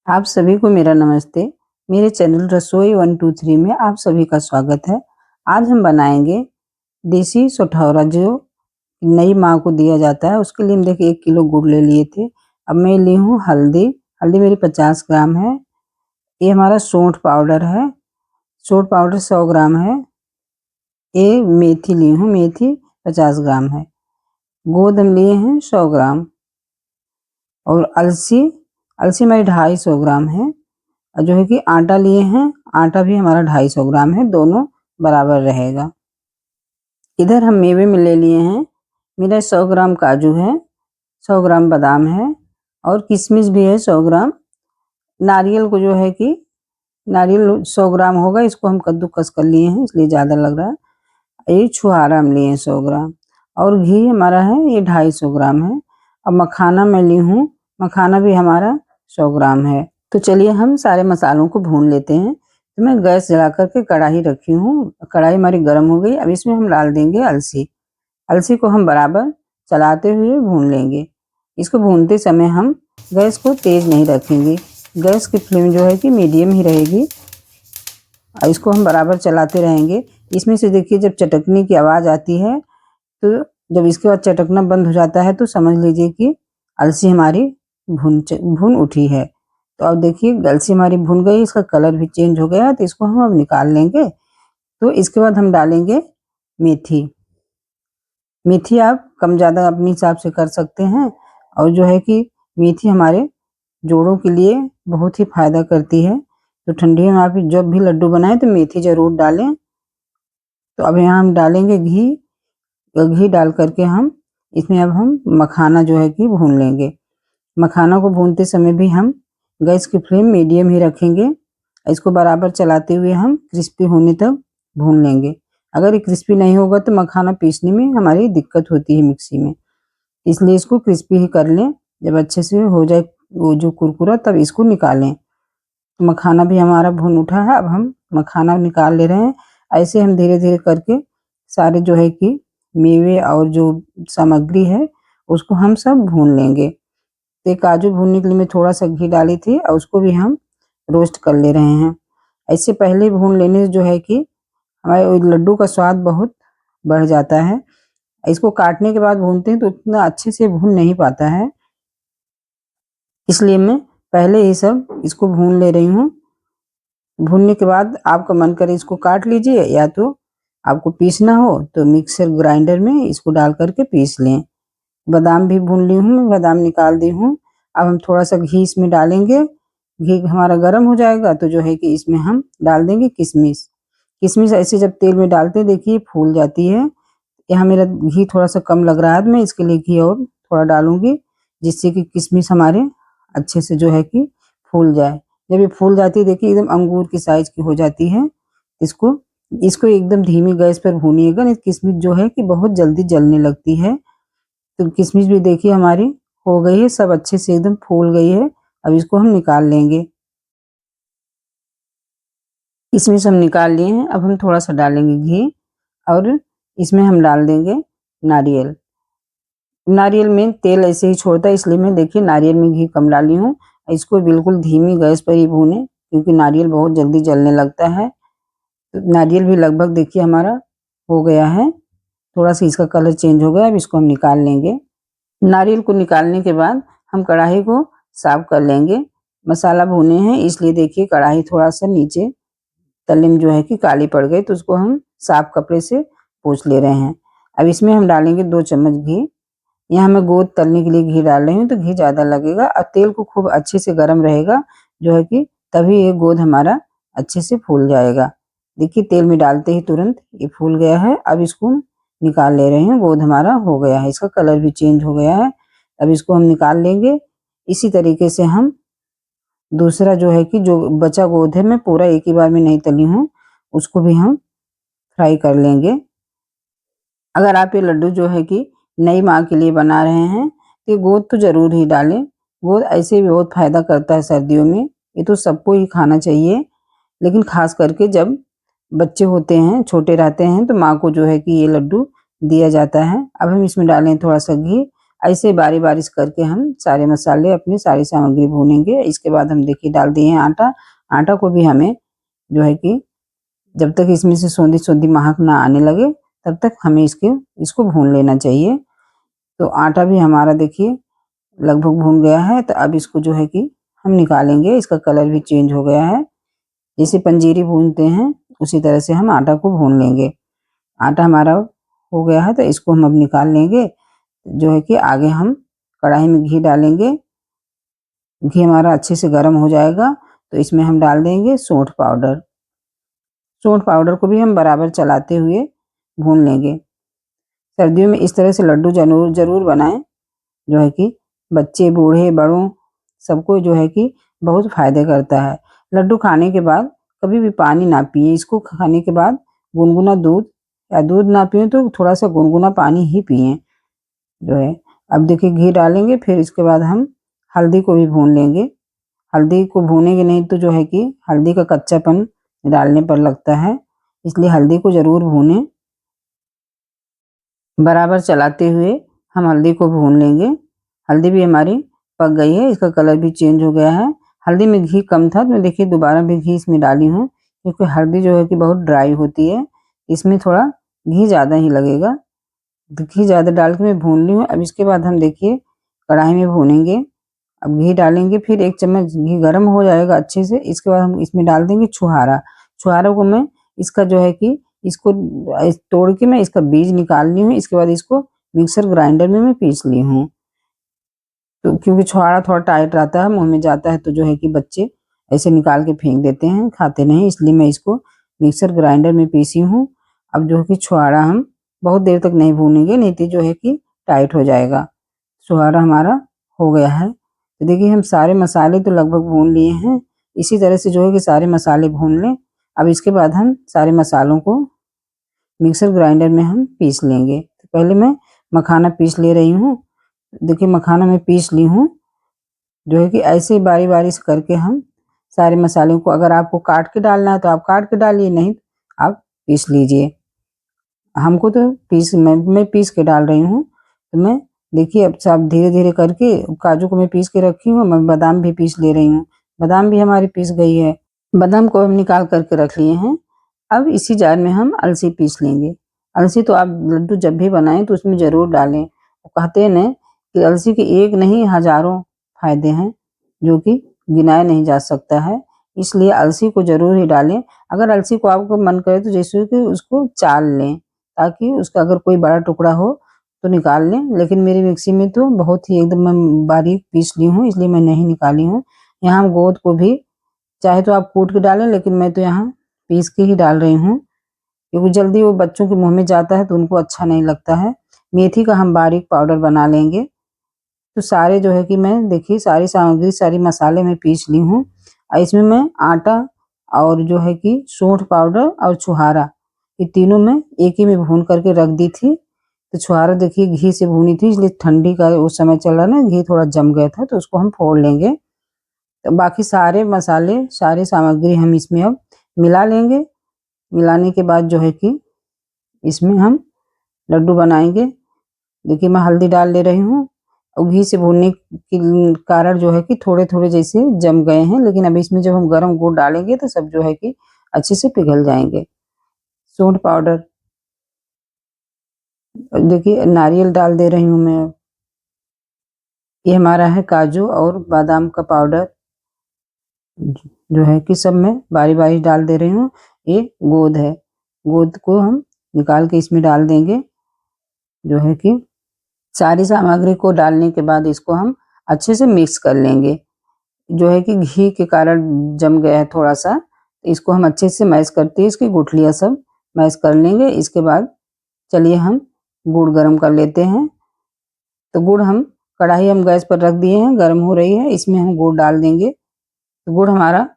आप सभी को मेरा नमस्ते। मेरे चैनल रसोई 123 में आप सभी का स्वागत है। आज हम बनाएंगे देसी सोठौरा जो नई माँ को दिया जाता है। उसके लिए हम देखिए 1 किलो गुड़ ले लिए थे। अब मैं ली हूँ हल्दी। हल्दी मेरी 50 ग्राम है। ये हमारा सौंठ पाउडर है। सौंठ पाउडर 100 ग्राम है। ये मेथी ली हूँ, मेथी 50 ग्राम है। गोंद हम लिए हैं 100 ग्राम। और अलसी हमारी 250 ग्राम है। और जो है कि आटा लिए हैं, आटा भी हमारा 250 ग्राम है, दोनों बराबर रहेगा। इधर हम मेवे में ले लिए हैं, मेरा 100 ग्राम काजू है, 100 ग्राम बादाम है और किशमिश भी है 100 ग्राम। नारियल को जो है कि नारियल 100 ग्राम होगा, इसको हम कद्दूकस कर लिए हैं इसलिए ज़्यादा लग रहा है। ये छुहारा हम लिए हैं 100 ग्राम और घी हमारा है ये 250 ग्राम है। अब मखाना मैं ली हूँ, मखाना भी हमारा 100 ग्राम है। तो चलिए हम सारे मसालों को भून लेते हैं। तो मैं गैस जला करके कढ़ाई रखी हूँ, कढ़ाई हमारी गर्म हो गई। अब इसमें हम डाल देंगे अलसी। अलसी को हम बराबर चलाते हुए भून लेंगे। इसको भूनते समय हम गैस को तेज नहीं रखेंगे, गैस की फ्लेम जो है कि मीडियम ही रहेगी और इसको हम बराबर चलाते रहेंगे। इसमें से देखिए जब चटकने की आवाज़ आती है, तो जब इसके बाद चटकना बंद हो जाता है तो समझ लीजिए कि अलसी हमारी भून उठी है। तो अब देखिए अलसी हमारी भुन गई, इसका कलर भी चेंज हो गया, तो इसको हम अब निकाल लेंगे। तो इसके बाद हम डालेंगे मेथी। मेथी आप कम ज़्यादा अपने हिसाब से कर सकते हैं। और जो है कि मेथी हमारे जोड़ों के लिए बहुत ही फायदा करती है। तो ठंडी में आप जब भी लड्डू बनाएं तो मेथी ज़रूर डालें। तो अब यहाँ हम डालेंगे घी। घी डाल करके हम इसमें अब हम मखाना जो है कि भून लेंगे। मखाना को भूनते समय भी हम गैस की फ्लेम मीडियम ही रखेंगे। इसको बराबर चलाते हुए हम क्रिस्पी होने तक भून लेंगे। अगर ये क्रिस्पी नहीं होगा तो मखाना पीसने में हमारी दिक्कत होती है मिक्सी में, इसलिए इसको क्रिस्पी ही कर लें। जब अच्छे से हो जाए वो जो कुरकुरा, तब इसको निकालें। मखाना भी हमारा भून उठा है, अब हम मखाना निकाल ले रहे हैं। ऐसे हम धीरे धीरे करके सारे जो है कि मेवे और जो सामग्री है उसको हम सब भून लेंगे। तो काजू भूनने के लिए मैं थोड़ा सा घी डाली थी और उसको भी हम रोस्ट कर ले रहे हैं। ऐसे पहले भून लेने से जो है कि हमारे लड्डू का स्वाद बहुत बढ़ जाता है। इसको काटने के बाद भूनते हैं तो उतना अच्छे से भून नहीं पाता है, इसलिए मैं पहले ही सब इसको भून ले रही हूँ। भूनने के बाद आपका मन करे इसको काट लीजिए, या तो आपको पीसना हो तो मिक्सर ग्राइंडर में इसको डाल करके पीस लें। बादाम भी भून ली हूँ, मैं बादाम निकाल दी हूँ। अब हम थोड़ा सा घी इसमें डालेंगे। घी हमारा गर्म हो जाएगा तो जो है कि इसमें हम डाल देंगे किशमिश। किशमिश ऐसे जब तेल में डालते हैं देखिए फूल जाती है। यहाँ मेरा घी थोड़ा सा कम लग रहा है, मैं इसके लिए घी और थोड़ा डालूंगी, जिससे कि किशमिश हमारे अच्छे से जो है कि फूल जाए। जब ये फूल जाती है देखिए एकदम अंगूर की साइज की हो जाती है। इसको इसको एकदम धीमी गैस पर भूनिएगा, नहीं किशमिश जो है कि बहुत जल्दी जलने लगती है। तो किशमिश भी देखिए हमारी हो गई है, सब अच्छे से एकदम फूल गई है। अब इसको हम निकाल लेंगे। किशमिश हम निकाल लिए हैं। अब हम थोड़ा सा डालेंगे घी और इसमें हम डाल देंगे नारियल। नारियल में तेल ऐसे ही छोड़ता है, इसलिए मैं देखिए नारियल में घी कम डाली हूँ। इसको बिल्कुल धीमी गैस पर ही भूनें, क्योंकि नारियल बहुत जल्दी जलने लगता है। तो नारियल भी लगभग देखिए हमारा हो गया है, थोड़ा सा इसका कलर चेंज हो गया। अब इसको हम निकाल लेंगे। नारियल को निकालने के बाद हम कढ़ाई को साफ कर लेंगे। मसाला भुने हैं इसलिए देखिए कढ़ाई थोड़ा सा नीचे तले में जो है कि काली पड़ गई, तो उसको हम साफ कपड़े से पोंछ ले रहे हैं। अब इसमें हम डालेंगे 2 चम्मच घी। यहाँ मैं गोद तलने के लिए घी डाल रही हूँ, तो घी ज़्यादा लगेगा और तेल को खूब अच्छे से गर्म रहेगा जो है कि तभी ये गोद हमारा अच्छे से फूल जाएगा। देखिए तेल में डालते ही तुरंत ये फूल गया है। अब इसको निकाल ले रहे हैं। गोद हमारा हो गया है, इसका कलर भी चेंज हो गया है। अब इसको हम निकाल लेंगे। इसी तरीके से हम दूसरा जो है कि जो बचा गोद है, मैं पूरा एक ही बार में नहीं तली हूँ, उसको भी हम फ्राई कर लेंगे। अगर आप ये लड्डू जो है कि नई माँ के लिए बना रहे हैं तो ये गोद तो ज़रूर ही डालें। गोद ऐसे भी बहुत फ़ायदा करता है सर्दियों में, ये तो सबको ही खाना चाहिए, लेकिन ख़ास करके जब बच्चे होते हैं, छोटे रहते हैं, तो माँ को जो है कि ये लड्डू दिया जाता है। अब हम इसमें डालें थोड़ा सा घी। ऐसे बारी बारी करके हम सारे मसाले अपनी सारी सामग्री भूनेंगे। इसके बाद हम देखिए डाल दिए हैं आटा। आटा को भी हमें जो है कि जब तक इसमें से सोंधी-सोंधी महक ना आने लगे तब तक हमें इसको भून लेना चाहिए। तो आटा भी हमारा देखिए लगभग भून गया है, तो अब इसको जो है कि हम निकालेंगे। इसका कलर भी चेंज हो गया है। जैसे पंजीरी भूनते हैं उसी तरह से हम आटा को भून लेंगे। आटा हमारा हो गया है तो इसको हम अब निकाल लेंगे। जो है कि आगे हम कढ़ाई में घी डालेंगे। घी हमारा अच्छे से गर्म हो जाएगा तो इसमें हम डाल देंगे सौंठ पाउडर। सौंठ पाउडर को भी हम बराबर चलाते हुए भून लेंगे। सर्दियों में इस तरह से लड्डू ज़रूर बनाएं। जो है कि बच्चे, बूढ़े, बड़ों सबको जो है कि बहुत फ़ायदे करता है। लड्डू खाने के बाद कभी भी पानी ना पिएँ। इसको खाने के बाद गुनगुना दूध या दूध ना पिएँ तो थोड़ा-सा गुनगुना पानी ही पिएँ। जो है अब देखिए घी डालेंगे, फिर इसके बाद हम हल्दी को भी भून लेंगे। हल्दी को भूनेंगे नहीं तो जो है कि हल्दी का कच्चापन डालने पर लगता है, इसलिए हल्दी को ज़रूर भूनें। बराबर चलाते हुए हम हल्दी को भून लेंगे। हल्दी भी हमारी पक गई है, इसका कलर भी चेंज हो गया है। हल्दी में घी कम था तो देखिए दोबारा भी घी इसमें डाली हूँ, क्योंकि हल्दी जो है कि बहुत ड्राई होती है, इसमें थोड़ा घी ज़्यादा ही लगेगा। तो घी ज़्यादा डाल के मैं भून ली हूँ। अब इसके बाद हम देखिए कढ़ाई में भूनेंगे। अब घी डालेंगे, फिर 1 चम्मच घी गरम हो जाएगा अच्छे से। इसके बाद हम इसमें डाल देंगे छुहारा। छुहारा को मैं इसका जो है कि इसको तोड़ के मैं इसका बीज निकाल ली हूँ। इसके बाद इसको मिक्सर ग्राइंडर में मैं पीस ली हूँ। तो क्योंकि छुहारा थोड़ा टाइट रहता है, मुँह में जाता है तो जो है कि बच्चे ऐसे निकाल के फेंक देते हैं, खाते नहीं, इसलिए मैं इसको मिक्सर ग्राइंडर में पीसी हूँ। अब जो है कि छुहारा हम बहुत देर तक नहीं भूनेंगे, नहीं तो जो है कि टाइट हो जाएगा। छुहारा हमारा हो गया है। तो देखिए हम सारे मसाले तो लगभग भून लिए हैं। इसी तरह से जो है कि सारे मसाले भून लें। अब इसके बाद हम सारे मसालों को मिक्सर ग्राइंडर में हम पीस लेंगे। तो पहले मैं मखाना पीस ले रही हूँ। देखिए मखाना मैं पीस ली हूँ। जो है कि ऐसे बारी-बारी से करके हम सारे मसालों को, अगर आपको काट के डालना है तो आप काट के डालिए, नहीं तो आप पीस लीजिए। हमको तो मैं पीस के डाल रही हूँ। तो मैं देखिए अब सब धीरे-धीरे करके काजू को मैं पीस के रखी हूँ, मैं बादाम भी पीस ले रही हूँ। बादाम भी हमारी पीस गई है। बादाम को हम निकाल कर के रख लिए हैं। अब इसी जार में हम अलसी पीस लेंगे। अलसी तो आप लड्डू जब भी बनाएँ तो उसमें ज़रूर डालें। वो कहते हैं ना कि अलसी के एक नहीं हज़ारों फ़ायदे हैं, जो कि गिनाया नहीं जा सकता है। इसलिए अलसी को ज़रूर ही डालें। अगर अलसी को आपको मन करे तो जैसे कि उसको चाल लें, ताकि उसका अगर कोई बड़ा टुकड़ा हो तो निकाल लें। लेकिन मेरी मिक्सी में तो बहुत ही एकदम मैं बारीक पीस ली हूँ, इसलिए मैं नहीं निकाली हूँ। यहाँ हम गोंद को भी चाहे तो आप कूट के डालें, लेकिन मैं तो यहाँ पीस के ही डाल रही हूँ, क्योंकि जल्दी वो बच्चों के मुँह में जाता है तो उनको अच्छा नहीं लगता है। मेथी का हम बारीक पाउडर बना लेंगे। तो सारे जो है कि मैं देखिए सारी सामग्री, सारी मसाले मैं पीस ली हूँ। इसमें मैं आटा और जो है कि सौंठ पाउडर और छुहारा, ये तीनों मैं एक ही में भून करके रख दी थी। तो छुहारा देखिए घी से भुनी थी, इसलिए ठंडी का उस समय चल रहा ना, घी थोड़ा जम गया था, तो उसको हम फोड़ लेंगे। तो बाकी सारे मसाले, सारी सामग्री हम इसमें अब मिला लेंगे। मिलाने के बाद जो है कि इसमें हम लड्डू बनाएँगे। देखिए मैं हल्दी डाल ले रही हूँ और घी से भूनने के कारण जो है कि थोड़े-थोड़े जैसे जम गए हैं, लेकिन अब इसमें जब हम गरम गुड़ डालेंगे तो सब जो है कि अच्छे से पिघल जाएँगे। सूंठ पाउडर, देखिए नारियल डाल दे रही हूँ मैं अब। ये हमारा है काजू और बादाम का पाउडर, जो है कि सब मैं बारी-बारी डाल दे रही हूँ। ये गोंद है, गोंद को हम निकाल के इसमें डाल देंगे। जो है कि सारी सामग्री को डालने के बाद इसको हम अच्छे से मिक्स कर लेंगे। जो है कि घी के कारण जम गया है थोड़ा-सा, इसको हम अच्छे से मैश करते हैं, इसकी गुठलियाँ सब मैश कर लेंगे। इसके बाद चलिए हम गुड़ गरम कर लेते हैं। तो गुड़ हम कढ़ाई हम गैस पर रख दिए हैं, गरम हो रही है, इसमें हम गुड़ डाल देंगे। तो गुड़ हमारा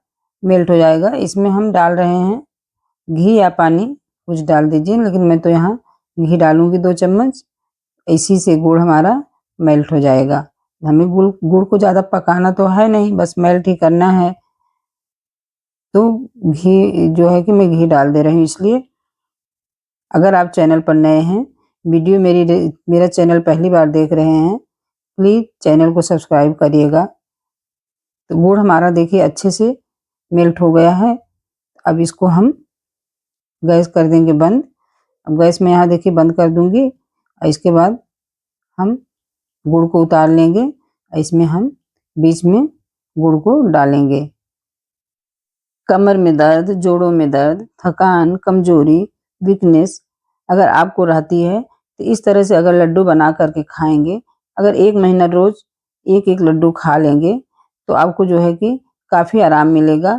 मेल्ट हो जाएगा। इसमें हम डाल रहे हैं घी या पानी, कुछ डाल दीजिए, लेकिन मैं तो यहाँ घी डालूँगी 2 चम्मच। इसी से गुड़ हमारा मेल्ट हो जाएगा। हमें गुड़ को ज़्यादा पकाना तो है नहीं, बस मेल्ट ही करना है। तो घी जो है कि मैं घी डाल दे रही हूँ इसलिए। अगर आप चैनल पर नए हैं, मेरा चैनल पहली बार देख रहे हैं, प्लीज़ चैनल को सब्सक्राइब करिएगा। तो गुड़ हमारा देखिए अच्छे से मेल्ट हो गया है। अब इसको हम गैस कर देंगे बंद। अब गैस मैं यहाँ देखिए बंद कर दूँगी और इसके बाद हम गुड़ को उतार लेंगे। इसमें हम बीच में गुड़ को डालेंगे। कमर में दर्द, जोड़ों में दर्द, थकान, कमजोरी, वीकनेस अगर आपको रहती है तो इस तरह से अगर लड्डू बना करके खाएंगे, अगर 1 महीना रोज एक लड्डू खा लेंगे तो आपको जो है कि काफ़ी आराम मिलेगा।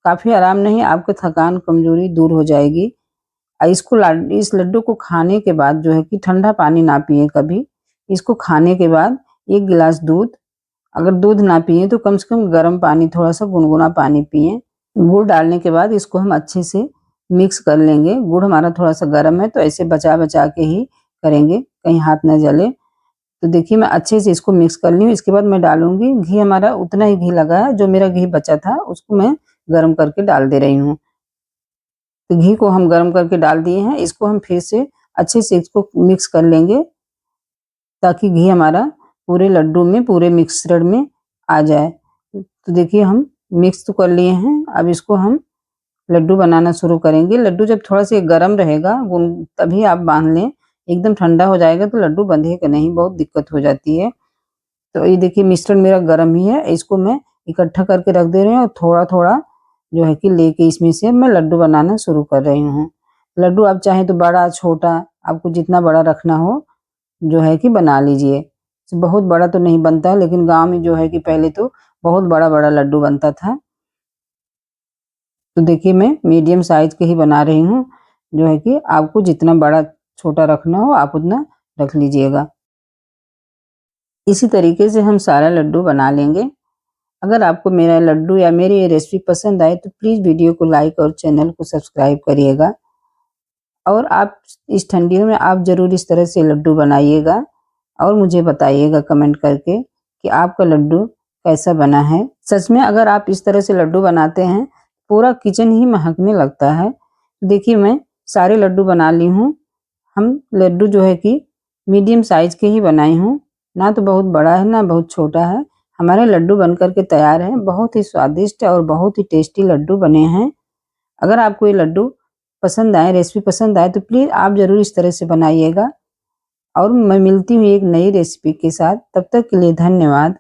काफ़ी आराम नहीं, आपकी थकान कमजोरी दूर हो जाएगी। इस लड्डू को खाने के बाद जो है कि ठंडा पानी ना पिए कभी। इसको खाने के बाद 1 गिलास दूध, अगर दूध ना पिए तो कम से कम गर्म पानी, थोड़ा सा गुनगुना पानी पिएं। गुड़ डालने के बाद इसको हम अच्छे से मिक्स कर लेंगे। गुड़ हमारा थोड़ा सा गर्म है तो ऐसे बचा के ही करेंगे, कहीं हाथ न जले। तो देखिए मैं अच्छे से इसको मिक्स कर ली हूँ। इसके बाद मैं डालूंगी घी। हमारा उतना ही घी लगा है, जो मेरा घी बचा था उसको मैं गर्म करके डाल दे रही हूँ। तो घी को हम गर्म करके डाल दिए हैं। इसको हम फिर से अच्छे से इसको मिक्स कर लेंगे ताकि घी हमारा पूरे लड्डू में, पूरे मिक्सचर में आ जाए। तो देखिए हम मिक्स तो कर लिए हैं। अब इसको हम लड्डू बनाना शुरू करेंगे। लड्डू जब थोड़ा सा गर्म रहेगा तभी आप बांध लें। एकदम ठंडा हो जाएगा तो लड्डू बंधेगा नहीं, बहुत दिक्कत हो जाती है। तो ये देखिए मिश्रण मेरा गर्म ही है। इसको मैं इकट्ठा करके रख दे रही हूँ और थोड़ा-थोड़ा जो है कि लेके इसमें से मैं लड्डू बनाना शुरू कर रही हूँ। लड्डू आप चाहें तो बड़ा, छोटा, आपको जितना बड़ा रखना हो जो है कि बना लीजिए। बहुत बड़ा तो नहीं बनता, लेकिन गाँव में जो है कि पहले तो बहुत बड़ा-बड़ा लड्डू बनता था। तो देखिए मैं मीडियम साइज़ के ही बना रही हूँ, जो है कि आपको जितना बड़ा छोटा रखना हो आप उतना रख लीजिएगा। इसी तरीके से हम सारा लड्डू बना लेंगे। अगर आपको मेरा लड्डू या मेरी ये रेसिपी पसंद आए तो प्लीज़ वीडियो को लाइक और चैनल को सब्सक्राइब करिएगा। और आप इस ठंडियों में आप ज़रूर इस तरह से लड्डू बनाइएगा और मुझे बताइएगा कमेंट करके कि आपका लड्डू कैसा बना है। सच में अगर आप इस तरह से लड्डू बनाते हैं, पूरा किचन ही महकने लगता है। देखिए मैं सारे लड्डू बना ली हूँ। हम लड्डू जो है कि मीडियम साइज़ के ही बनाई हूँ, ना तो बहुत बड़ा है ना बहुत छोटा है। हमारे लड्डू बन कर के तैयार हैं। बहुत ही स्वादिष्ट और बहुत ही टेस्टी लड्डू बने हैं। अगर आपको ये लड्डू पसंद आए, रेसिपी पसंद आए तो प्लीज़ आप ज़रूर इस तरह से बनाइएगा। और मैं मिलती हूँ एक नई रेसिपी के साथ। तब तक के लिए धन्यवाद।